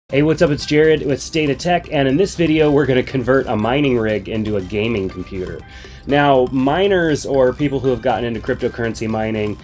Hey, what's up? It's Jared with State of Tech, and in this video we're going to convert a mining rig into a gaming computer. Now, miners or people who have gotten into cryptocurrency mining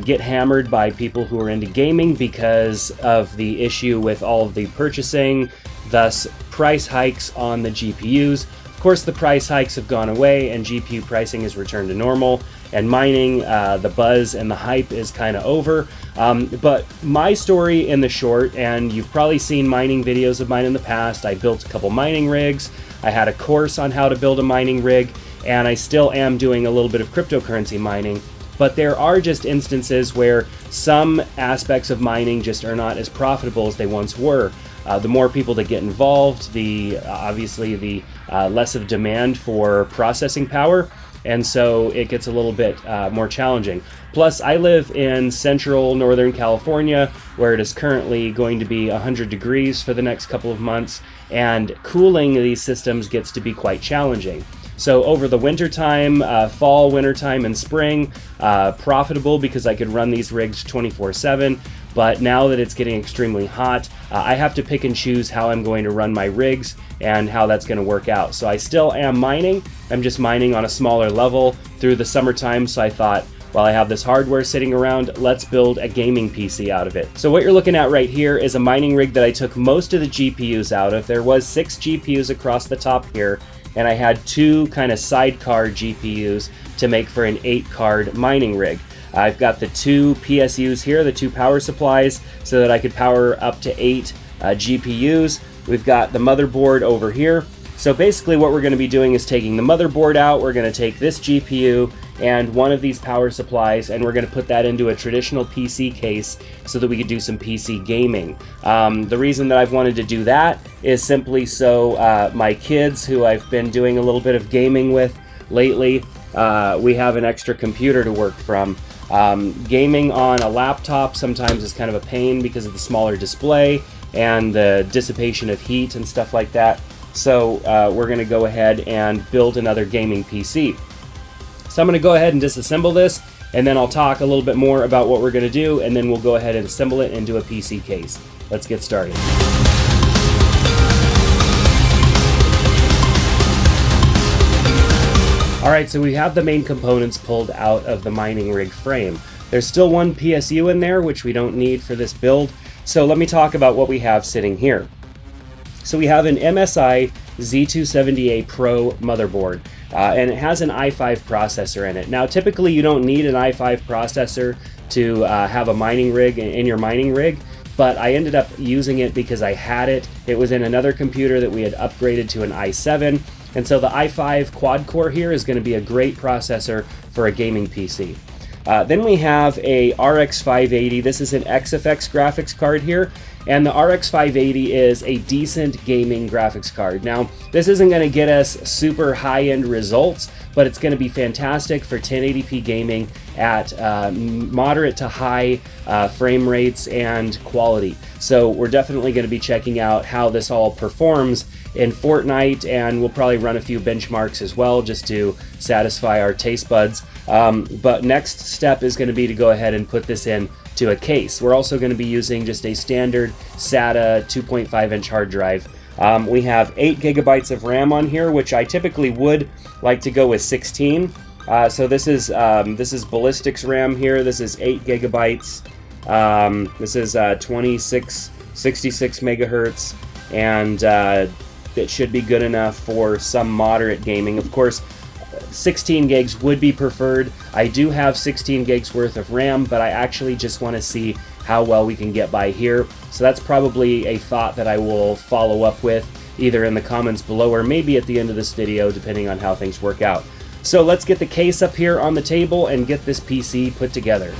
get hammered by people who are into gaming because of the issue with all of the purchasing, thus price hikes on the GPUs. Of course, the price hikes have gone away and GPU pricing has returned to normal, and mining, the buzz and the hype is kind of over. But my story in the short, and you've probably seen mining videos of mine in the past, I built a couple mining rigs, I had a course on how to build a mining rig, and I still am doing a little bit of cryptocurrency mining. But there are just instances where some aspects of mining just are not as profitable as they once were. The more people that get involved, obviously the less of demand for processing power, and so it gets a little bit more challenging. Plus, I live in central Northern California, where it is currently going to be 100 degrees for the next couple of months, and cooling these systems gets to be quite challenging. So over the winter time, fall, winter time, and spring, profitable because I could run these rigs 24/7. But now that it's getting extremely hot, I have to pick and choose how I'm going to run my rigs and how that's going to work out. So I still am mining. I'm just mining on a smaller level through the summertime. So I thought, while I have this hardware sitting around, let's build a gaming PC out of it. So what you're looking at right here is a mining rig that I took most of the GPUs out of. There was 6 GPUs across the top here, and I had 2 kind of sidecar GPUs to make for an 8-card mining rig. I've got the 2 PSUs here, the 2 power supplies, so that I could power up to 8 GPUs. We've got the motherboard over here. So basically what we're going to be doing is taking the motherboard out, we're going to take this GPU and one of these power supplies, and we're going to put that into a traditional PC case so that we could do some PC gaming. The reason that I've wanted to do that is simply so my kids, who I've been doing a little bit of gaming with lately, we have an extra computer to work from. Gaming on a laptop sometimes is kind of a pain because of the smaller display and the dissipation of heat and stuff like that. So we're going to go ahead and build another gaming PC. So I'm going to go ahead and disassemble this, and then I'll talk a little bit more about what we're going to do, and then we'll go ahead and assemble it into a PC case. Let's get started. Alright, so we have the main components pulled out of the mining rig frame. There's still one PSU in there, which we don't need for this build, so let me talk about what we have sitting here. So we have an MSI Z270A Pro motherboard, and it has an i5 processor in it. Now, typically you don't need an i5 processor to have a mining rig in your mining rig, but I ended up using it because I had it. It was in another computer that we had upgraded to an i7, and so the i5 quad core here is going to be a great processor for a gaming PC. Then we have a RX 580. This is an XFX graphics card here, and the RX 580 is a decent gaming graphics card. Now, this isn't going to get us super high-end results, but it's going to be fantastic for 1080p gaming at moderate to high frame rates and quality. So we're definitely going to be checking out how this all performs in Fortnite, and we'll probably run a few benchmarks as well just to satisfy our taste buds. But next step is going to be to go ahead and put this in to a case. We're also going to be using just a standard SATA 2.5-inch hard drive. We have 8 gigabytes of RAM on here, which I typically would like to go with 16. So this is Ballistics RAM here. This is 8 gigabytes. This is 66 megahertz, and it should be good enough for some moderate gaming. Of course, 16 gigs would be preferred. I do have 16 gigs worth of RAM, but I actually just want to see how well we can get by here. So that's probably a thought that I will follow up with either in the comments below or maybe at the end of this video, depending on how things work out. So let's get the case up here on the table and get this PC put together.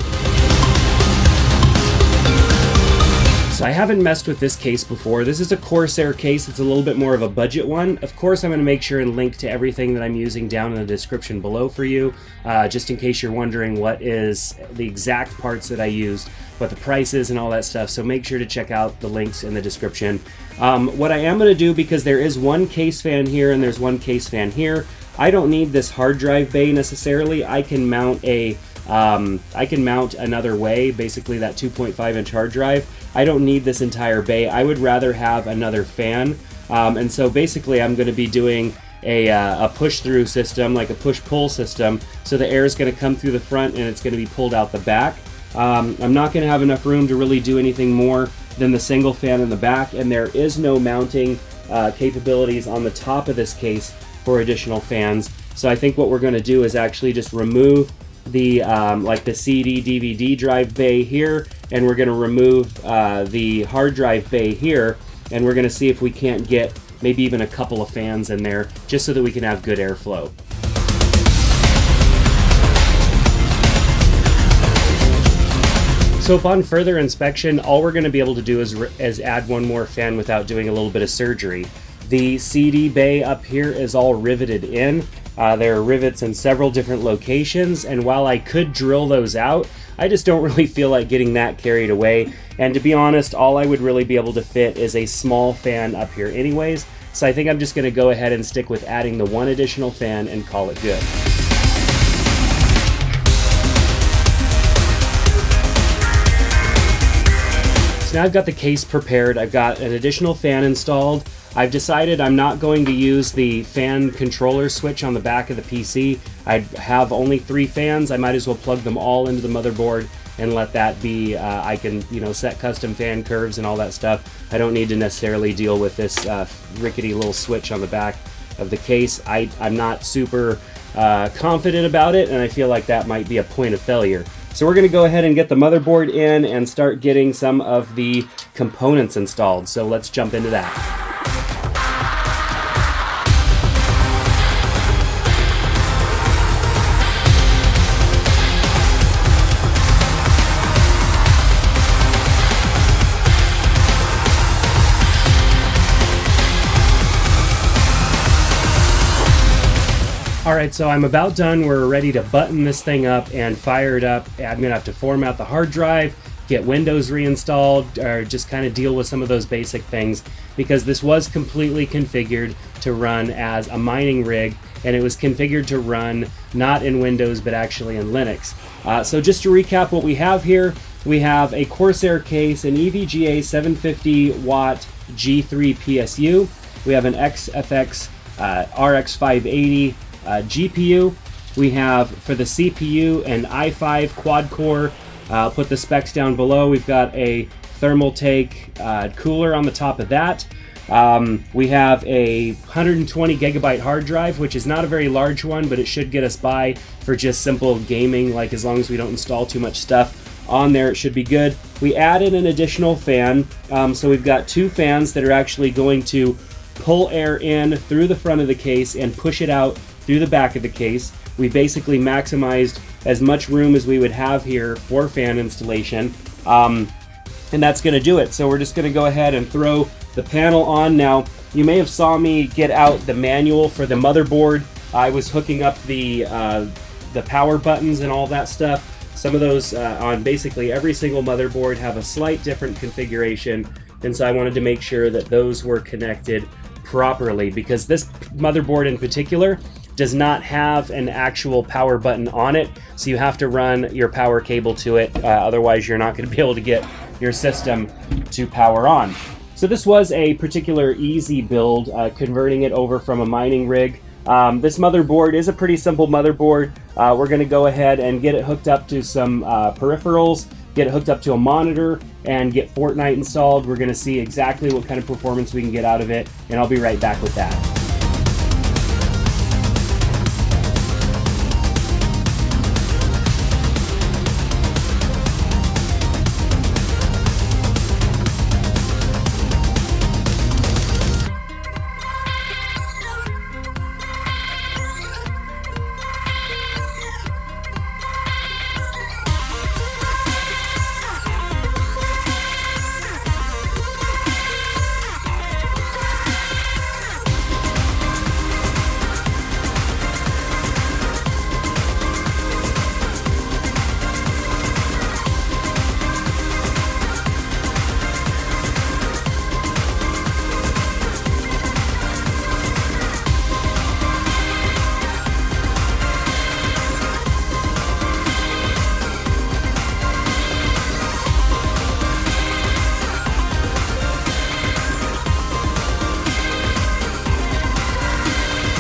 So I haven't messed with this case before. This is a Corsair case. It's a little bit more of a budget one. Of course, I'm going to make sure and link to everything that I'm using down in the description below for you, just in case you're wondering what is the exact parts that I used, what the price is and all that stuff. So make sure to check out the links in the description. What I am going to do, because there is one case fan here and there's one case fan here, I don't need this hard drive bay necessarily. I can mount a I can mount another way, basically that 2.5-inch hard drive. I don't need this entire bay. I would rather have another fan. And so basically I'm going to be doing a push-through system, like a push-pull system, so the air is going to come through the front and it's going to be pulled out the back. I'm not going to have enough room to really do anything more than the single fan in the back, and there is no mounting capabilities on the top of this case for additional fans. So I think what we're going to do is actually just remove the like the CD DVD drive bay here, and we're going to remove the hard drive bay here, and we're going to see if we can't get maybe even a couple of fans in there just so that we can have good airflow. So upon further inspection, all we're going to be able to do is add one more fan without doing a little bit of surgery. The CD bay up here is all riveted in. There are rivets in several different locations, and while I could drill those out, I just don't really feel like getting that carried away. And to be honest, all I would really be able to fit is a small fan up here anyways. So I think I'm just going to go ahead and stick with adding the one additional fan and call it good. So now I've got the case prepared. I've got an additional fan installed. I've decided I'm not going to use the fan controller switch on the back of the PC. I have only 3 fans. I might as well plug them all into the motherboard and let that be, I can, set custom fan curves and all that stuff. I don't need to necessarily deal with this rickety little switch on the back of the case. I'm not super confident about it, and I feel like that might be a point of failure. So we're going to go ahead and get the motherboard in and start getting some of the components installed. So let's jump into that. Alright, so I'm about done. We're ready to button this thing up and fire it up. I'm going to have to format the hard drive, get Windows reinstalled, or just kind of deal with some of those basic things, because this was completely configured to run as a mining rig, and it was configured to run not in Windows but actually in Linux. So just to recap what we have here, we have a Corsair case, an EVGA 750 watt G3 PSU. We have an XFX RX 580 GPU. We have for the CPU an i5 quad core. I'll put the specs down below. We've got a Thermaltake cooler on the top of that. We have a 120 gigabyte hard drive, which is not a very large one, but it should get us by for just simple gaming. Like, as long as we don't install too much stuff on there, it should be good. We added an additional fan, so we've got 2 fans that are actually going to pull air in through the front of the case and push it out through the back of the case. We basically maximized as much room as we would have here for fan installation, and that's going to do it. So we're just going to go ahead and throw the panel on. Now, you may have saw me get out the manual for the motherboard. I was hooking up the power buttons and all that stuff. Some of those on basically every single motherboard have a slight different configuration, and so I wanted to make sure that those were connected properly, because this motherboard in particular does not have an actual power button on it, so you have to run your power cable to it, otherwise you're not going to be able to get your system to power on. So this was a particular easy build, converting it over from a mining rig. This motherboard is a pretty simple motherboard. We're going to go ahead and get it hooked up to some peripherals, get it hooked up to a monitor, and get Fortnite installed. We're going to see exactly what kind of performance we can get out of it, and I'll be right back with that.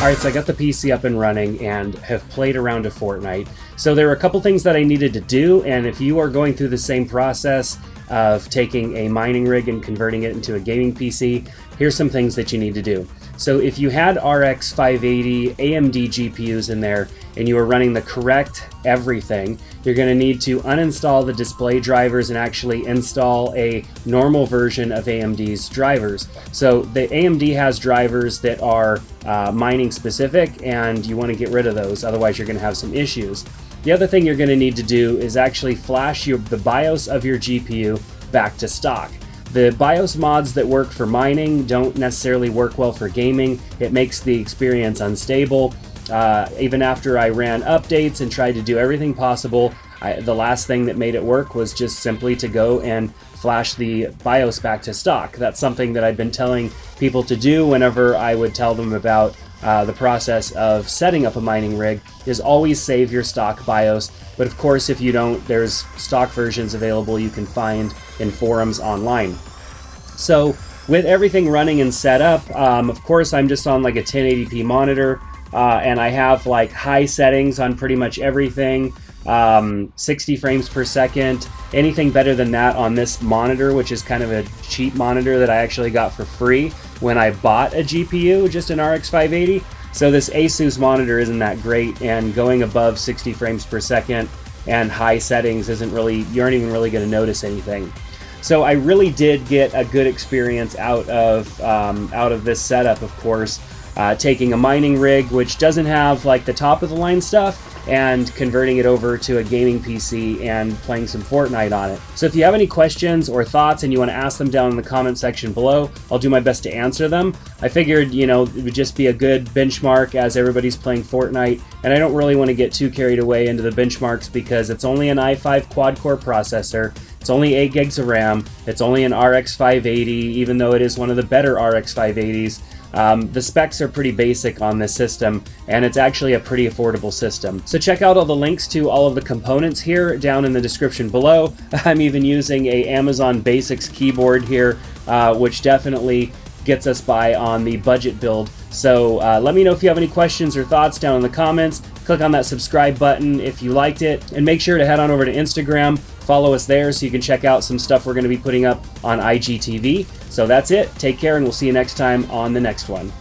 Alright, so I got the PC up and running and have played around with Fortnite. So there were a couple things that I needed to do, and if you are going through the same process of taking a mining rig and converting it into a gaming PC, here's some things that you need to do. So if you had RX 580 AMD GPUs in there and you were running the correct everything, you're going to need to uninstall the display drivers and actually install a normal version of AMD's drivers. So the AMD has drivers that are mining specific, and you want to get rid of those, otherwise you're going to have some issues. The other thing you're going to need to do is actually flash the BIOS of your GPU back to stock. The BIOS mods that work for mining don't necessarily work well for gaming. It makes the experience unstable. Even after I ran updates and tried to do everything possible, the last thing that made it work was just simply to go and flash the BIOS back to stock. That's something that I've been telling people to do whenever I would tell them about the process of setting up a mining rig, is always save your stock BIOS. But of course, if you don't, there's stock versions available you can find in forums online. So with everything running and set up, of course I'm just on like a 1080p monitor, and I have like high settings on pretty much everything, 60 frames per second. Anything better than that on this monitor, which is kind of a cheap monitor that I actually got for free when I bought a GPU, just an RX 580. So this Asus monitor isn't that great, and going above 60 frames per second and high settings isn't really, you aren't even really going to notice anything. So I really did get a good experience out of this setup, of course, taking a mining rig, which doesn't have like the top of the line stuff, and converting it over to a gaming PC and playing some Fortnite on it. So if you have any questions or thoughts and you want to ask them down in the comment section below, I'll do my best to answer them. I figured, you know, it would just be a good benchmark as everybody's playing Fortnite, and I don't really want to get too carried away into the benchmarks because it's only an i5 quad-core processor, it's only 8 gigs of RAM, it's only an RX 580, even though it is one of the better RX 580s. The specs are pretty basic on this system, and it's actually a pretty affordable system. So check out all the links to all of the components here down in the description below. I'm even using a Amazon Basics keyboard here, which definitely gets us by on the budget build. So let me know if you have any questions or thoughts down in the comments. Click on that subscribe button if you liked it, and make sure to head on over to Instagram. Follow us there so you can check out some stuff we're going to be putting up on IGTV. So that's it. Take care, and we'll see you next time on the next one.